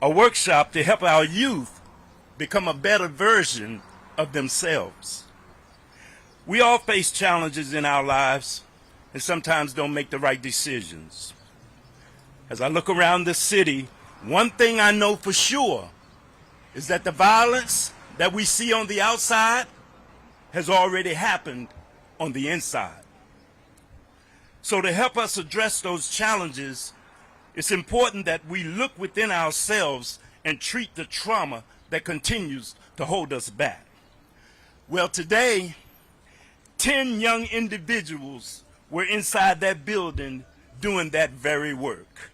a workshop to help our youth become a better version of themselves. We all face challenges in our lives and sometimes don't make the right decisions. As I look around the city, one thing I know for sure is that the violence that we see on the outside has already happened on the inside. So to help us address those challenges, it's important that we look within ourselves and treat the trauma that continues to hold us back. Well, today, 10 young individuals were inside that building doing that very work.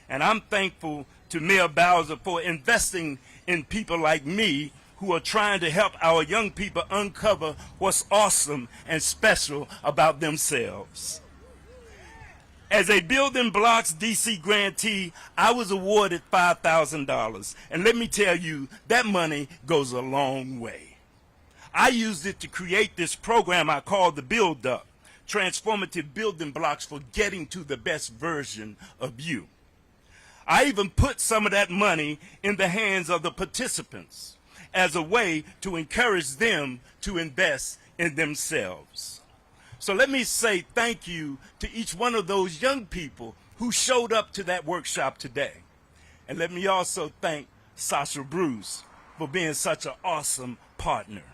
And I'm thankful to Muriel Bowser for investing in people like me who are trying to help our young people uncover what's awesome and special about themselves. As a Building Blocks DC grantee, I was awarded $5,000. And let me tell you, that money goes a long way. I used it to create this program I call the Build Up, transformative building blocks for getting to the best version of you. I even put some of that money in the hands of the participants as a way to encourage them to invest in themselves. So let me say thank you to each one of those young people who showed up to that workshop today. And let me also thank Sasha Bruce for being such an awesome partner.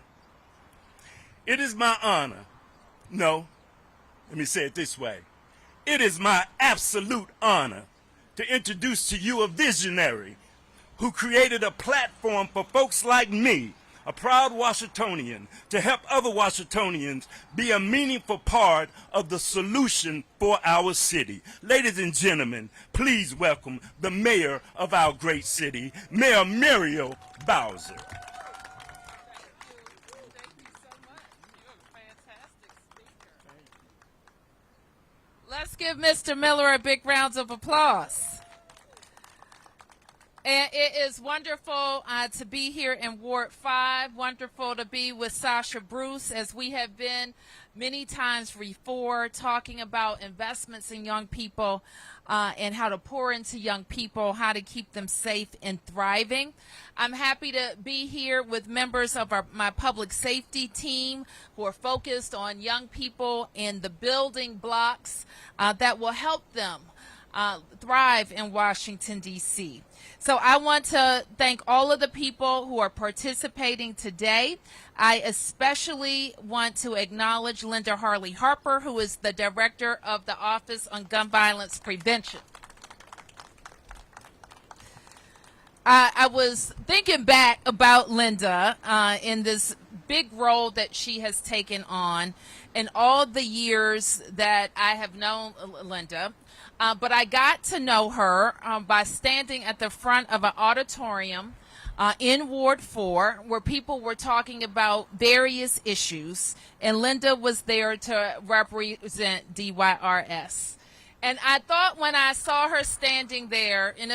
It is my honor, no, let me say it this way. It is my absolute honor to introduce to you a visionary who created a platform for folks like me, a proud Washingtonian, to help other Washingtonians be a meaningful part of the solution for our city. Ladies and gentlemen, please welcome the mayor of our great city, Mayor Muriel Bowser. Let's give Mr. Miller a big round of applause. And it is wonderful to be here in Ward 5. Wonderful to be with Sasha Bruce, as we have been many times before talking about investments in young people and how to pour into young people, how to keep them safe and thriving. I'm happy to be here with members of my public safety team who are focused on young people and the building blocks that will help them thrive in Washington, D.C. So I want to thank all of the people who are participating today. I especially want to acknowledge Linda Harllee Harper, who is the director of the Office on Gun Violence Prevention. I was thinking back about Linda in this big role that she has taken on in all the years that I have known Linda. But I got to know her by standing at the front of an auditorium in Ward 4 where people were talking about various issues, and Linda was there to represent DYRS. And I thought when I saw her standing there in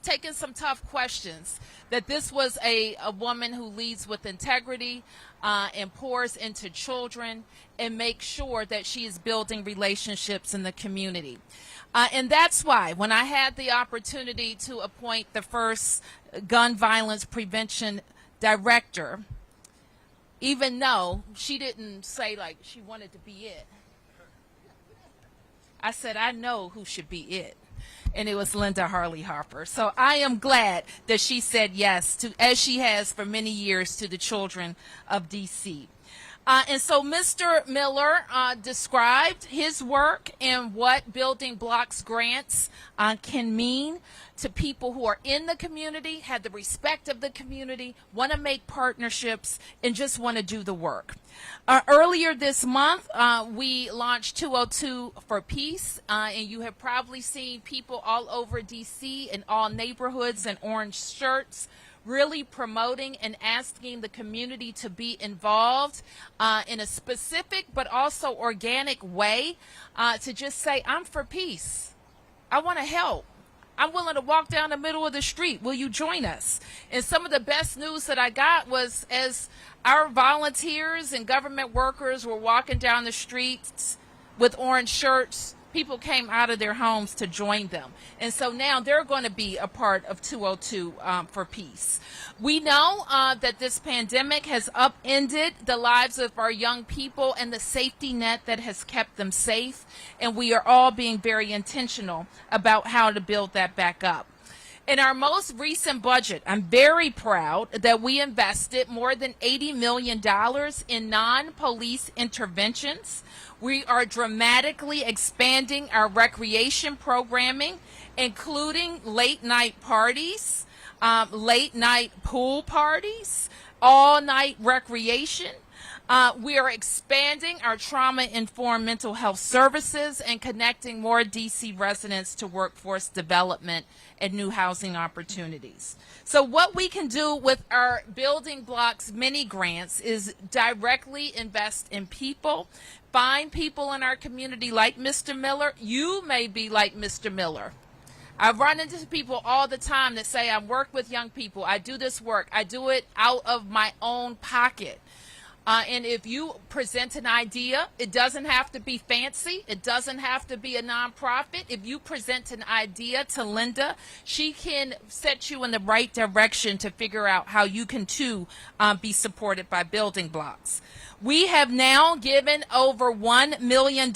taking some tough questions, that this was a woman who leads with integrity and pours into children and makes sure that she is building relationships in the community. And that's why when I had the opportunity to appoint the first gun violence prevention director, even though she didn't say like she wanted to be it, I said, I know who should be it. And it was Linda Harllee Harper. So I am glad that she said yes, to, as she has for many years, to the children of D.C. And so Mr. Miller described his work and what Building Blocks grants can mean to people who are in the community, have the respect of the community, want to make partnerships, and just want to do the work. Earlier this month, we launched 202 for Peace, and you have probably seen people all over D.C. in all neighborhoods in orange shirts, really promoting and asking the community to be involved in a specific but also organic way to just say, I'm for peace. I want to help. I'm willing to walk down the middle of the street. Will you join us? And some of the best news that I got was as our volunteers and government workers were walking down the streets with orange shirts, people came out of their homes to join them. And so now they're going to be a part of 202 for Peace. We know that this pandemic has upended the lives of our young people and the safety net that has kept them safe. And we are all being very intentional about how to build that back up. In our most recent budget, I'm very proud that we invested more than $80 million in non-police interventions. We are dramatically expanding our recreation programming, including late-night parties, late-night pool parties, all-night recreation. We are expanding our trauma-informed mental health services and connecting more DC residents to workforce development and new housing opportunities. So what we can do with our Building Blocks mini grants is directly invest in people, find people in our community like Mr. Miller. You may be like Mr. Miller. I run into people all the time that say, I work with young people. I do this work. I do it out of my own pocket. And if you present an idea, it doesn't have to be fancy. It doesn't have to be a nonprofit. If you present an idea to Linda, she can set you in the right direction to figure out how you can too be supported by Building Blocks. We have now given over $1 million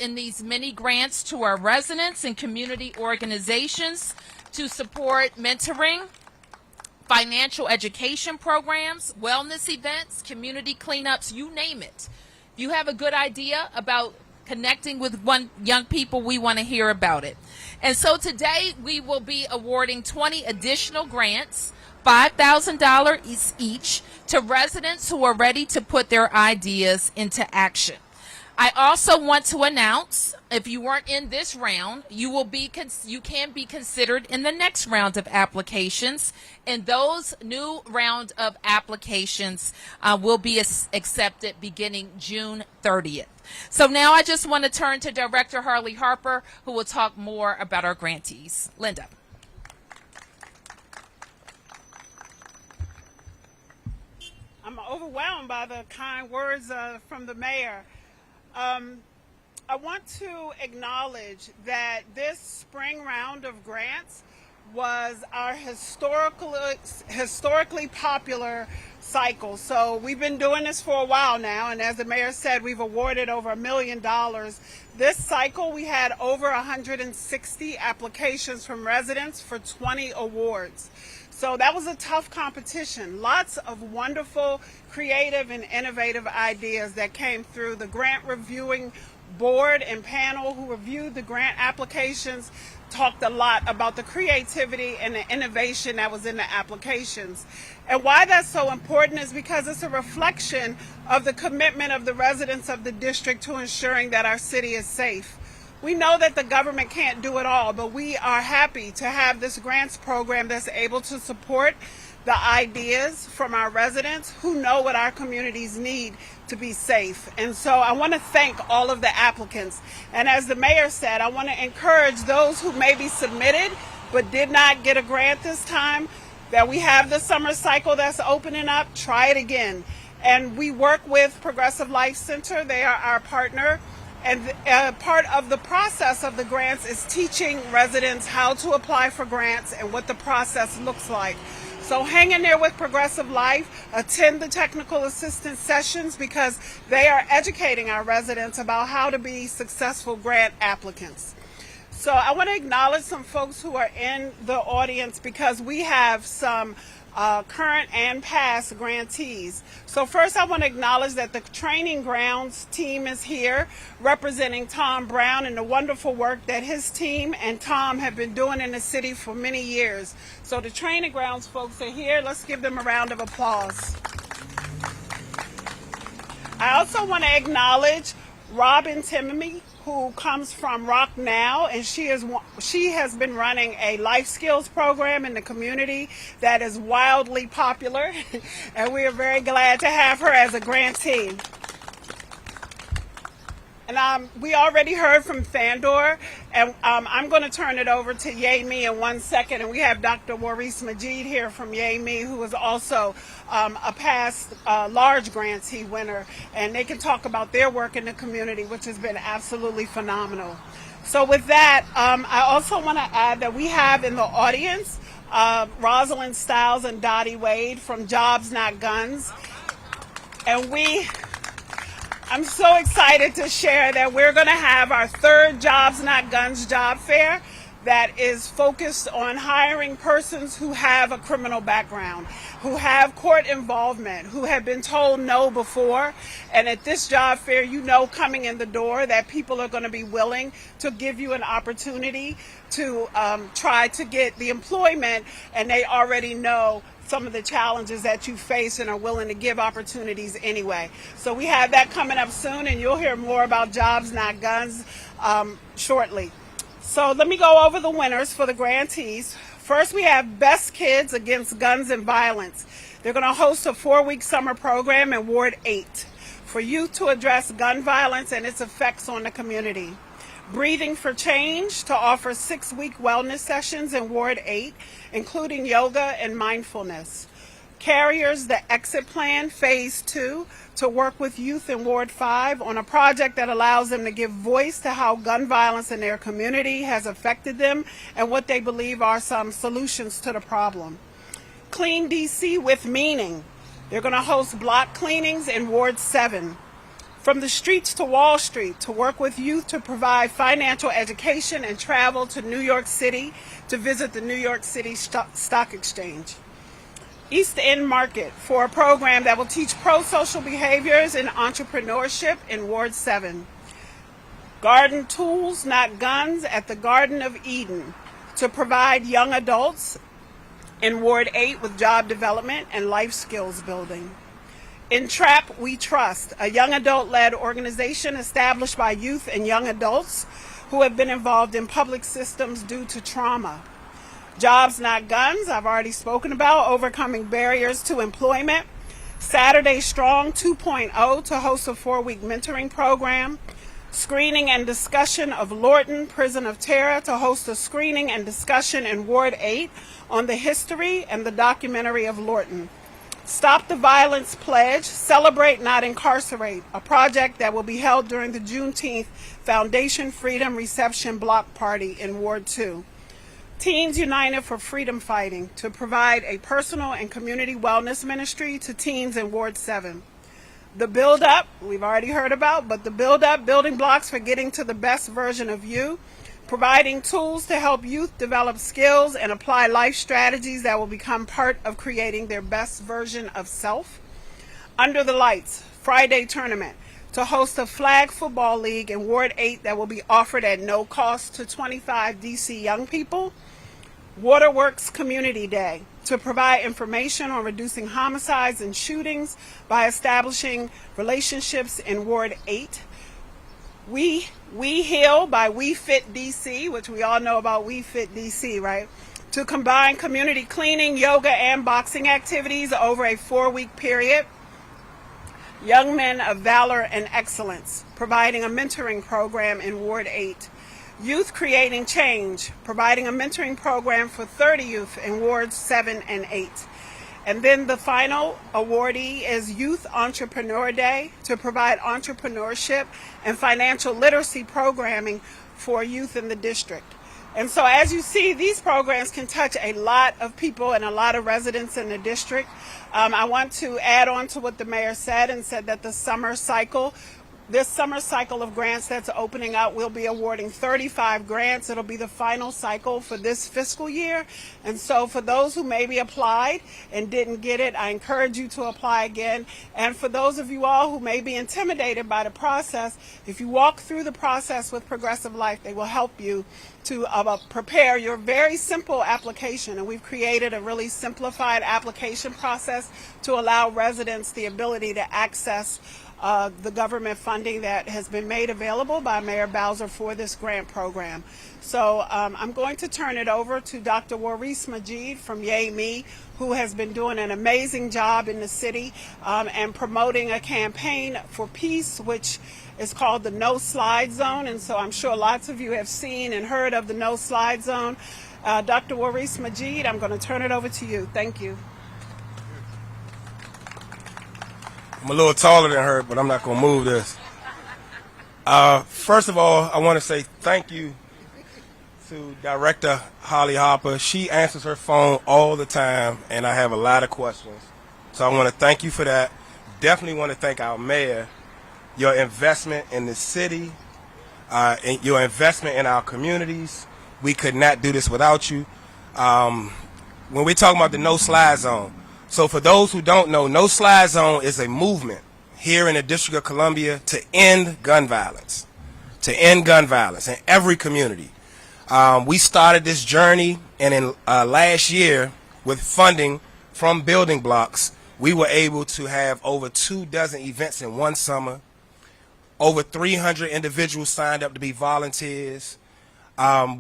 in these mini grants to our residents and community organizations to support mentoring, financial education programs, wellness events, community cleanups, you name it. If you have a good idea about connecting with young people, we want to hear about it. And so today we will be awarding 20 additional grants, $5,000 each, to residents who are ready to put their ideas into action. I also want to announce, if you weren't in this round, you can be considered in the next round of applications, and those new round of applications will be accepted beginning June 30th. So now I just want to turn to Director Harllee Harper, who will talk more about our grantees. Linda. I'm overwhelmed by the kind words from the mayor. I want to acknowledge that this spring round of grants was our historically popular cycle. So we've been doing this for a while now, and as the mayor said, we've awarded over $1 million. This cycle, we had over 160 applications from residents for 20 awards. So that was a tough competition. Lots of wonderful, creative, and innovative ideas that came through. The grant reviewing board and panel who reviewed the grant applications talked a lot about the creativity and the innovation that was in the applications. And why that's so important is because it's a reflection of the commitment of the residents of the district to ensuring that our city is safe. We know that the government can't do it all, but we are happy to have this grants program that's able to support the ideas from our residents who know what our communities need to be safe. And so I want to thank all of the applicants. And as the mayor said, I want to encourage those who maybe submitted but did not get a grant this time, that we have the summer cycle that's opening up. Try it again. And we work with Progressive Life Center. They are our partner. And part of the process of the grants is teaching residents how to apply for grants and what the process looks like. So hang in there with Progressive Life, attend the technical assistance sessions because they are educating our residents about how to be successful grant applicants. So I want to acknowledge some folks who are in the audience because we have some current and past grantees. So first I want to acknowledge that the Training Grounds team is here representing Tom Brown and the wonderful work that his team and Tom have been doing in the city for many years. So the Training Grounds folks are here. Let's give them a round of applause. I also want to acknowledge Robin Timmy, who comes from Rock Now, and she has been running a life skills program in the community that is wildly popular, and we are very glad to have her as a grantee. And we already heard from Thandor, and I'm going to turn it over to Yay in 1 second. And we have Dr. Maurice Majid here from Yay, who is also a past large grantee winner, and they can talk about their work in the community, which has been absolutely phenomenal. So with that, I also want to add that we have in the audience Rosalind Stiles and Dottie Wade from Jobs Not Guns. And I'm so excited to share that we're going to have our third Jobs Not Guns job fair that is focused on hiring persons who have a criminal background, who have court involvement, who have been told no before. And at this job fair, you know, coming in the door that people are going to be willing to give you an opportunity to try to get the employment, and they already know some of the challenges that you face and are willing to give opportunities anyway. So we have that coming up soon, and you'll hear more about Jobs Not Guns shortly. So let me go over the winners for the grantees. First, we have Best Kids Against Guns and Violence. They're going to host a 4-week summer program in Ward 8 for youth to address gun violence and its effects on the community. Breathing for Change to offer 6-week wellness sessions in Ward 8, including yoga and mindfulness. Carriers, the Exit Plan Phase 2, to work with youth in Ward 5 on a project that allows them to give voice to how gun violence in their community has affected them and what they believe are some solutions to the problem. Clean DC with Meaning. They're going to host block cleanings in Ward 7. From the Streets to Wall Street, to work with youth to provide financial education and travel to New York City to visit the New York City Stock Exchange. East End Market, for a program that will teach pro-social behaviors and entrepreneurship in Ward 7. Garden Tools, Not Guns at the Garden of Eden, to provide young adults in Ward 8 with job development and life skills building. In Trap, We Trust, a young adult-led organization established by youth and young adults who have been involved in public systems due to trauma. Jobs Not Guns, I've already spoken about, overcoming barriers to employment. Saturday Strong 2.0 to host a 4-week mentoring program. Screening and discussion of Lorton, Prison of Terror, to host a screening and discussion in Ward 8 on the history and the documentary of Lorton. Stop the Violence Pledge, Celebrate Not Incarcerate, a project that will be held during the Juneteenth Foundation Freedom Reception Block Party in Ward 2. Teens United for Freedom Fighting, to provide a personal and community wellness ministry to teens in Ward 7. The Build Up, we've already heard about, but the Build Up, building blocks for getting to the best version of you, providing tools to help youth develop skills and apply life strategies that will become part of creating their best version of self. Under the Lights, Friday Tournament, to host a flag football league in Ward 8 that will be offered at no cost to 25 DC young people. Waterworks Community Day, to provide information on reducing homicides and shootings by establishing relationships in Ward 8. We Heal by We Fit DC, which we all know about We Fit DC, right? To combine community cleaning, yoga, and boxing activities over a 4-week period. Young Men of Valor and Excellence, providing a mentoring program in Ward 8. Youth Creating Change, providing a mentoring program for 30 youth in Wards 7 and 8. And then the final awardee is Youth Entrepreneur Day, to provide entrepreneurship and financial literacy programming for youth in the district. And so as you see, these programs can touch a lot of people and a lot of residents in the district. I want to add on to what the mayor said and said that this summer cycle of grants that's opening up, we'll be awarding 35 grants. It'll be the final cycle for this fiscal year. And so for those who maybe applied and didn't get it, I encourage you to apply again. And for those of you all who may be intimidated by the process, if you walk through the process with Progressive Life, they will help you to prepare your very simple application. And we've created a really simplified application process to allow residents the ability to access the government funding that has been made available by Mayor Bowser for this grant program. So I'm going to turn it over to Dr. Waris Majid from Yay Me, who has been doing an amazing job in the city and promoting a campaign for peace, which is called the No Slide Zone. And so I'm sure lots of you have seen and heard of the No Slide Zone. Dr. Waris Majid, I'm going to turn it over to you. Thank you. I'm a little taller than her, but I'm not going to move this. First of all, I want to say thank you to Director Harllee Harper. She answers her phone all the time, and I have a lot of questions. So I want to thank you for that. Definitely want to thank our mayor. Your investment in the city, and your investment in our communities. We could not do this without you. When we're talking about the No Slide Zone, so for those who don't know, No Slide Zone is a movement here in the District of Columbia to end gun violence, in every community. We started this journey, and in last year, with funding from Building Blocks, we were able to have over 24 events in one summer. Over 300 individuals signed up to be volunteers.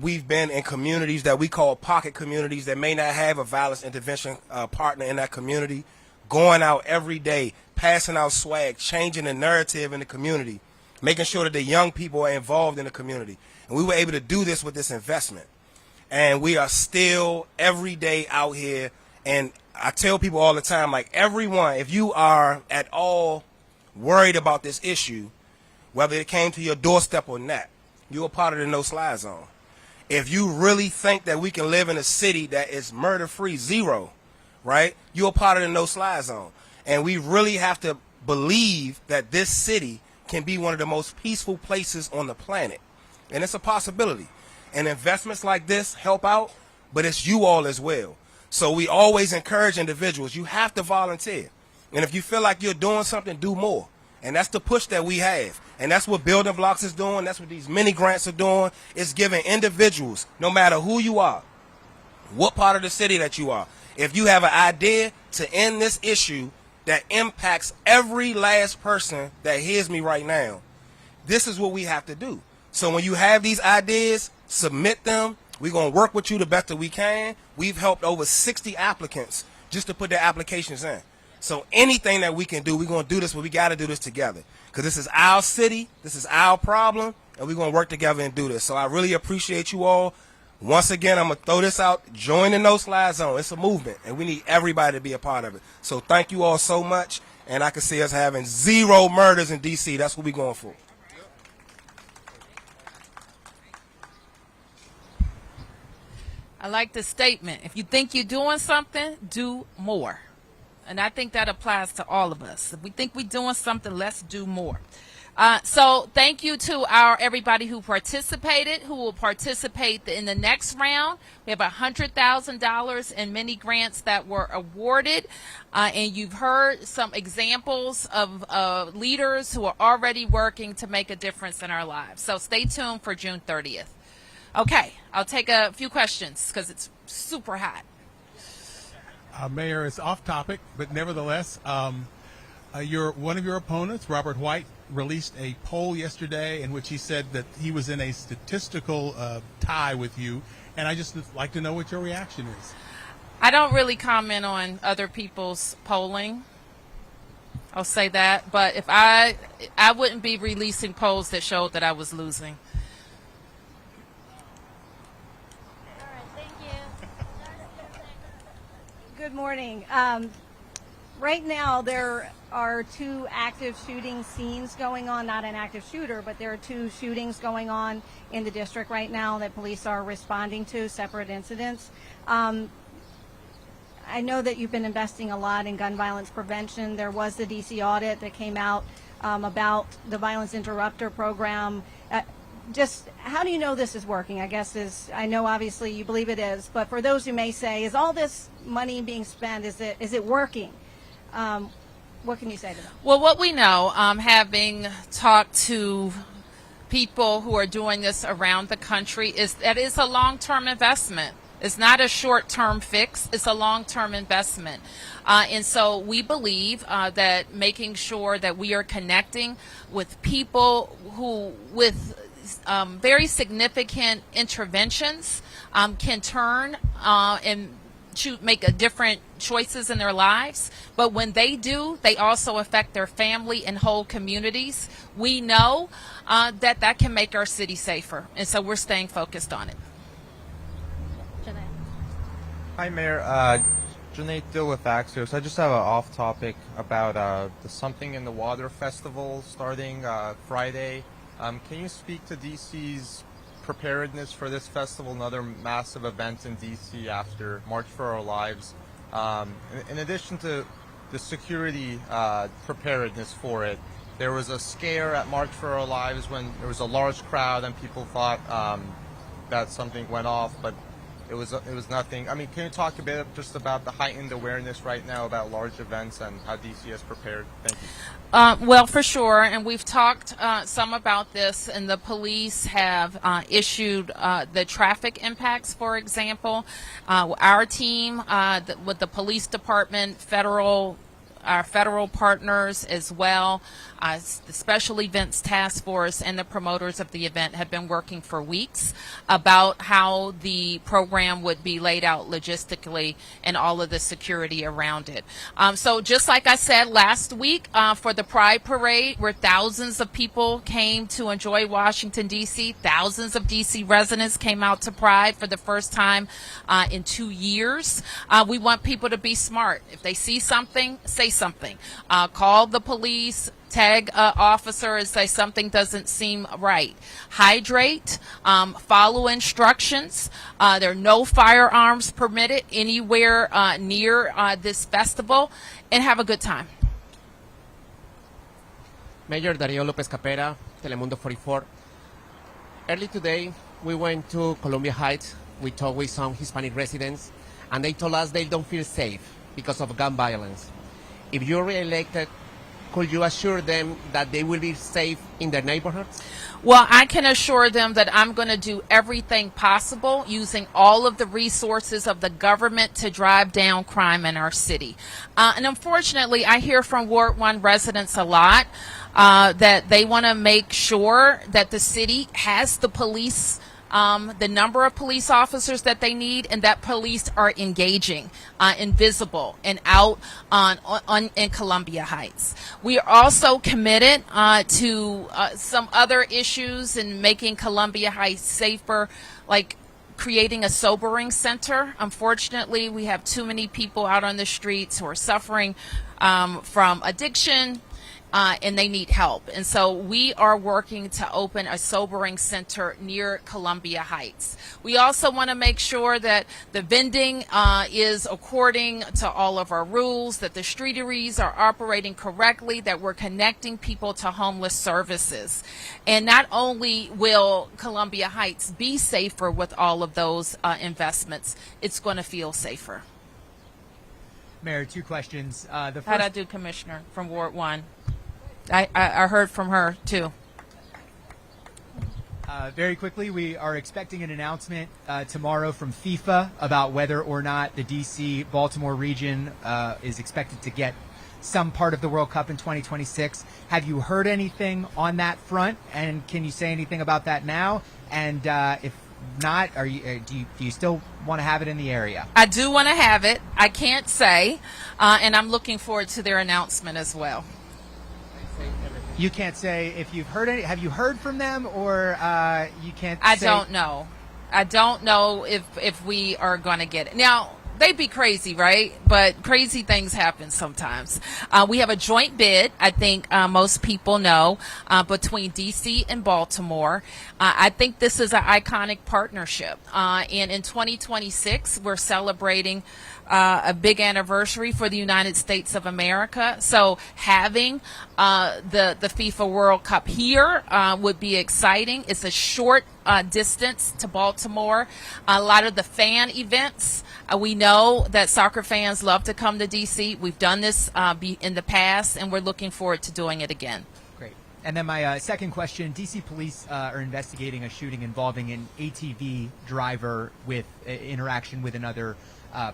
We've been in communities that we call pocket communities that may not have a violence intervention partner in that community, going out every day, passing out swag, changing the narrative in the community, making sure that the young people are involved in the community. And we were able to do this with this investment. And we are still every day out here. And I tell people all the time, like, everyone, if you are at all worried about this issue, whether it came to your doorstep or not, you're a part of the No Slide Zone. If you really think that we can live in a city that is murder-free, zero, right, you're a part of the No Slide Zone. And we really have to believe that this city can be one of the most peaceful places on the planet. And it's a possibility. And investments like this help out, but it's you all as well. So we always encourage individuals, you have to volunteer. And if you feel like you're doing something, do more. And that's the push that we have. And that's what Building Blocks is doing. That's what these mini grants are doing. It's giving individuals, no matter who you are, what part of the city that you are, if you have an idea to end this issue that impacts every last person that hears me right now, this is what we have to do. So when you have these ideas, submit them. We're going to work with you the best that we can. We've helped over 60 applicants just to put their applications in. So anything that we can do, we're going to do this, but we got to do this together. Because this is our city, this is our problem, and we're going to work together and do this. So I really appreciate you all. Once again, I'm going to throw this out. Join the No Slide Zone. It's a movement, and we need everybody to be a part of it. So thank you all so much, and I can see us having 0 murders in D.C. That's what we're going for. I like the statement. If you think you're doing something, do more. And I think that applies to all of us. If we think we're doing something, let's do more. So thank you to everybody who participated, who will participate in the next round. We have $100,000 in many grants that were awarded. And you've heard some examples of leaders who are already working to make a difference in our lives. So stay tuned for June 30th. Okay, I'll take a few questions because it's super hot. Mayor, it's off topic, but nevertheless, one of your opponents, Robert White, released a poll yesterday in which he said that he was in a statistical tie with you, and I just like to know what your reaction is. I don't really comment on other people's polling. I'll say that, but if I wouldn't be releasing polls that showed that I was losing. Good morning. Right now, there are 2 active shooting scenes going on, not an active shooter, but there are 2 shootings going on in the district right now that police are responding to, separate incidents. I know that you've been investing a lot in gun violence prevention. There was the DC audit that came out about the violence interrupter program. Just how do you know this is working? I know obviously you believe it is, but for those who may say, is all this money being spent, is it working? What can you say to them? Well, what we know, having talked to people who are doing this around the country, is that it's a long-term investment. It's not a short-term fix. It's a long-term investment. And so we believe that making sure that we are connecting with people who, with very significant interventions, can turn and make a different choices in their lives. But when they do, they also affect their family and whole communities. We know that can make our city safer. And so we're staying focused on it. Hi, Mayor. Janae Dill with Axios. I just have an off-topic about the Something in the Water Festival starting Friday. Can you speak to DC's preparedness for this festival and other massive events in DC after March for Our Lives? In addition to the security preparedness for it, there was a scare at March for Our Lives when there was a large crowd and people thought that something went off, but it was nothing. I mean, can you talk a bit just about the heightened awareness right now about large events and how DC has prepared? Thank you. Well, for sure, and we've talked some about this, and the police have issued the traffic impacts, for example. Our team with the police department, our federal partners as well, the Special Events Task Force and the promoters of the event have been working for weeks about how the program would be laid out logistically and all of the security around it. So just like I said last week for the Pride Parade, where thousands of people came to enjoy Washington, D.C., thousands of D.C. residents came out to Pride for the first time in 2 years. We want people to be smart. If they see something, say something. Call the police, tag officer and say something doesn't seem right. Hydrate, follow instructions. There are no firearms permitted anywhere near this festival, and have a good time. Mayor Darío López Capera, Telemundo 44. Early today, we went to Columbia Heights. We talked with some Hispanic residents, and they told us they don't feel safe because of gun violence. If you're re-elected, could you assure them that they will be safe in their neighborhoods? Well, I can assure them that I'm going to do everything possible using all of the resources of the government to drive down crime in our city. And unfortunately, I hear from Ward 1 residents a lot that they want to make sure that the city has the police, the number of police officers that they need, and that police are engaging and visible and out in Columbia Heights. We are also committed to some other issues in making Columbia Heights safer, like creating a sobering center. Unfortunately, we have too many people out on the streets who are suffering from addiction, and they need help. And so we are working to open a sobering center near Columbia Heights. We also want to make sure that the vending is according to all of our rules, that the streeteries are operating correctly, that we're connecting people to homeless services. And not only will Columbia Heights be safer with all of those investments, it's going to feel safer. Mayor, two questions. The first, How'd I do, Commissioner, from Ward 1? I heard from her, too. very quickly, we are expecting an announcement tomorrow from FIFA about whether or not the DC-Baltimore region is expected to get some part of the World Cup in 2026. Have you heard anything on that front? And can you say anything about that now? And if not, do you still want to have it in the area? I do want to have it. I can't say, and I'm looking forward to their announcement as well. You can't say if you've heard any. Have you heard from them, or you can't? I don't know. I don't know if we are going to get it now. They'd be crazy, right? But crazy things happen sometimes. We have a joint bid, I think most people know, between D.C. and Baltimore. I think this is an iconic partnership. And in 2026, we're celebrating a big anniversary for the United States of America. So having the FIFA World Cup here would be exciting. It's a short distance to Baltimore. A lot of the fan events, we know that soccer fans love to come to D.C. We've done this in the past, and we're looking forward to doing it again. Great. And then my second question, DC police are investigating a shooting involving an ATV driver with interaction with another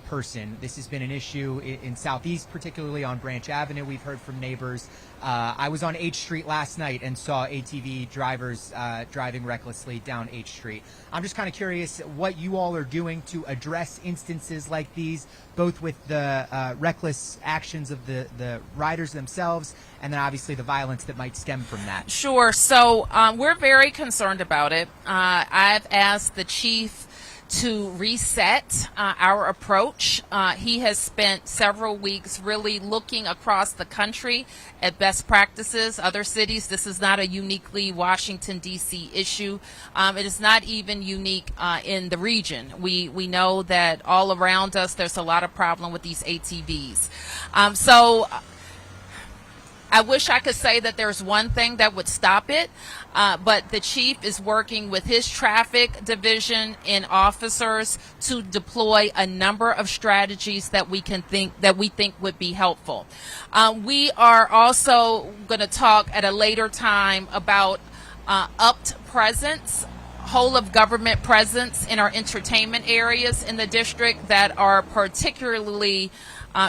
person. This has been an issue in Southeast, particularly on Branch Avenue. We've heard from neighbors. I was on H Street last night and saw ATV drivers driving recklessly down H Street. I'm just kind of curious what you all are doing to address instances like these, both with the reckless actions of the riders themselves and then obviously the violence that might stem from that. Sure. So we're very concerned about it. I've asked the chief to reset our approach. He has spent several weeks really looking across the country at best practices, other cities. This is not a uniquely Washington, D.C. issue. It is not even unique in the region. We know that all around us there's a lot of problem with these ATVs. So I wish I could say that there's one thing that would stop it, but the chief is working with his traffic division and officers to deploy a number of strategies that we think would be helpful. We are also going to talk at a later time about upped presence, whole of government presence in our entertainment areas in the district that are particularly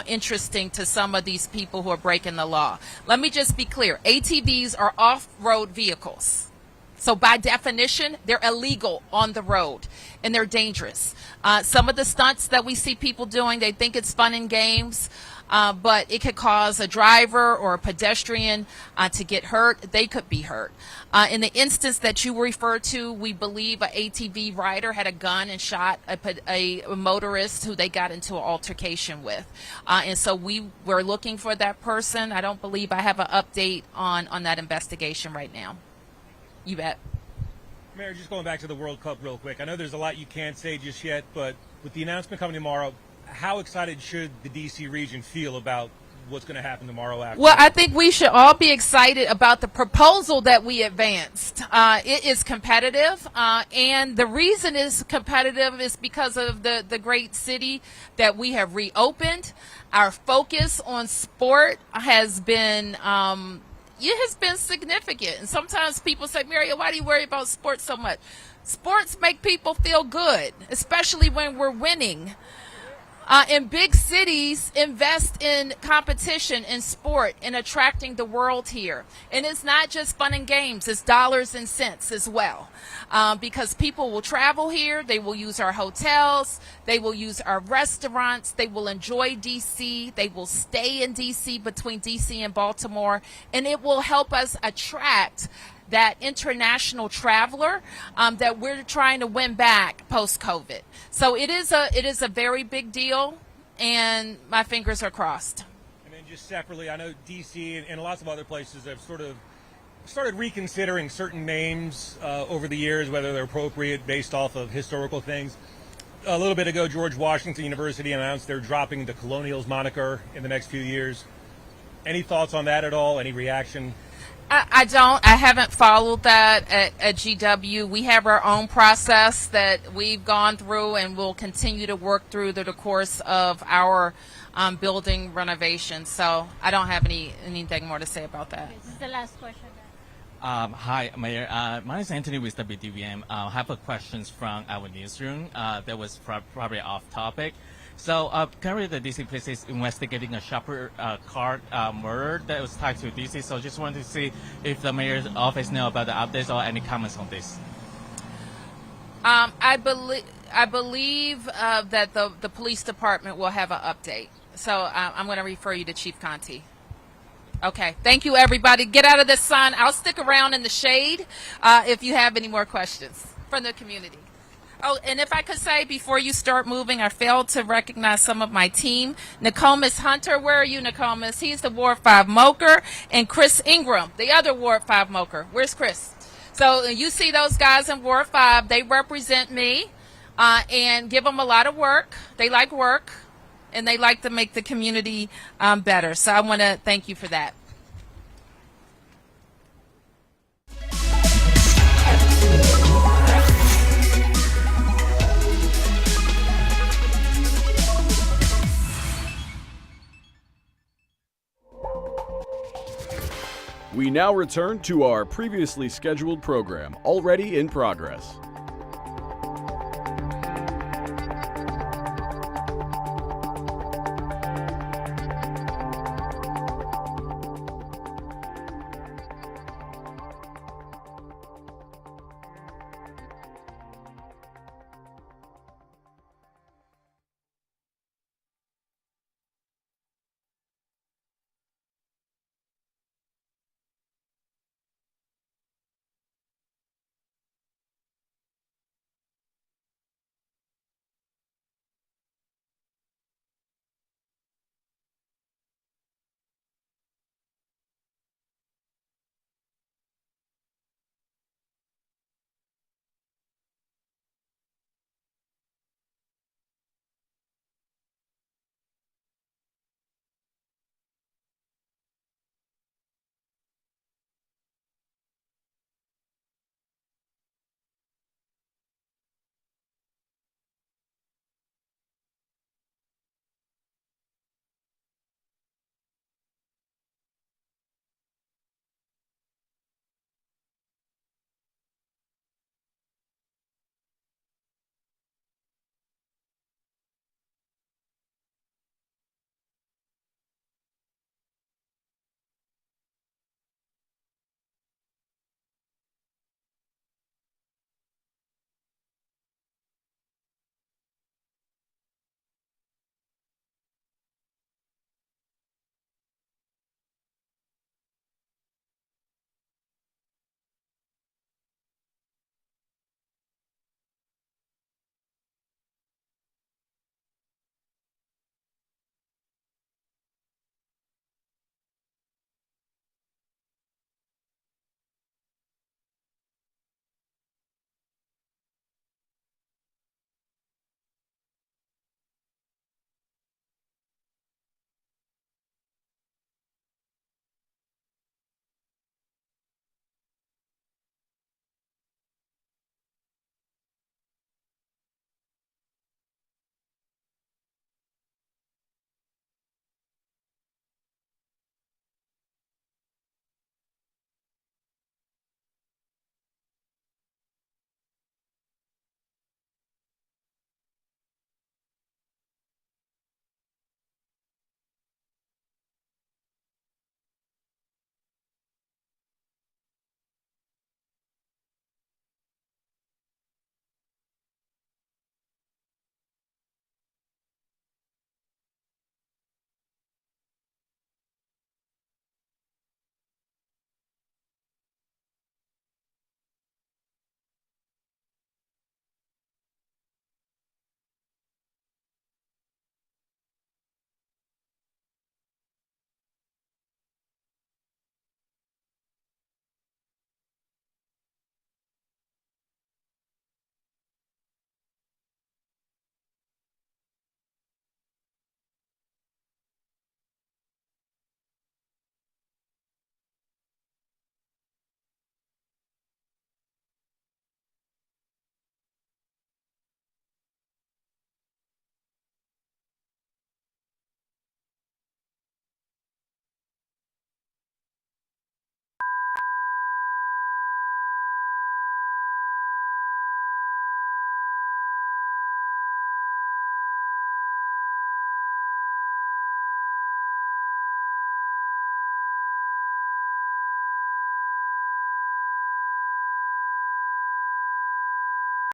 interesting to some of these people who are breaking the law. Let me just be clear. ATVs are off-road vehicles. So by definition, they're illegal on the road and they're dangerous. Some of the stunts that we see people doing, they think it's fun and games, but it could cause a driver or a pedestrian to get hurt. They could be hurt. In the instance that you referred to, we believe an ATV rider had a gun and shot a motorist who they got into an altercation with. And so we're looking for that person. I don't believe I have an update on that investigation right now. You bet. Mayor, just going back to the World Cup real quick. I know there's a lot you can't say just yet, but with the announcement coming tomorrow, how excited should the D.C. region feel about what's going to happen tomorrow after? Well, I think we should all be excited about the proposal that we advanced. It is competitive, and the reason it's competitive is because of the great city that we have reopened. Our focus on sport has been significant. And sometimes people say, Muriel, why do you worry about sports so much? Sports make people feel good, especially when we're winning. And big cities invest in competition in sport and attracting the world here. And it's not just fun and games, it's dollars and cents as well. Because people will travel here, they will use our hotels, they will use our restaurants, they will enjoy DC, they will stay in DC between DC and Baltimore, and it will help us attract that international traveler that we're trying to win back post-COVID. So it is a very big deal, and my fingers are crossed. And then just separately, I know D.C. and lots of other places have sort of started reconsidering certain names over the years, whether they're appropriate based off of historical things. A little bit ago, George Washington University announced they're dropping the Colonials moniker in the next few years. Any thoughts on that at all? Any reaction? I don't. I haven't followed that at GW. We have our own process that we've gone through and will continue to work through the course of our building renovation. So I don't have anything more to say about that. This is the last question. Hi, Mayor. My name is Anthony with WDVM. I have a question from our newsroom that was probably off topic. So currently the DC police is investigating a shopper car murder that was tied to DC. So just wanted to see if the mayor's office know about the updates or any comments on this. I believe that the police department will have an update. So I'm going to refer you to Chief Conti. Okay. Thank you, everybody. Get out of the sun. I'll stick around in the shade if you have any more questions from the community. Oh, and if I could say before you start moving, I failed to recognize some of my team. Nokomis Hunter, where are you, Nokomis? He's the Ward 5 Moker. And Chris Ingram, the other Ward 5 Moker. Where's Chris? So you see those guys in Ward 5. They represent me and give them a lot of work. They like work, and they like to make the community better. So I want to thank you for that. We now return to our previously scheduled program, already in progress.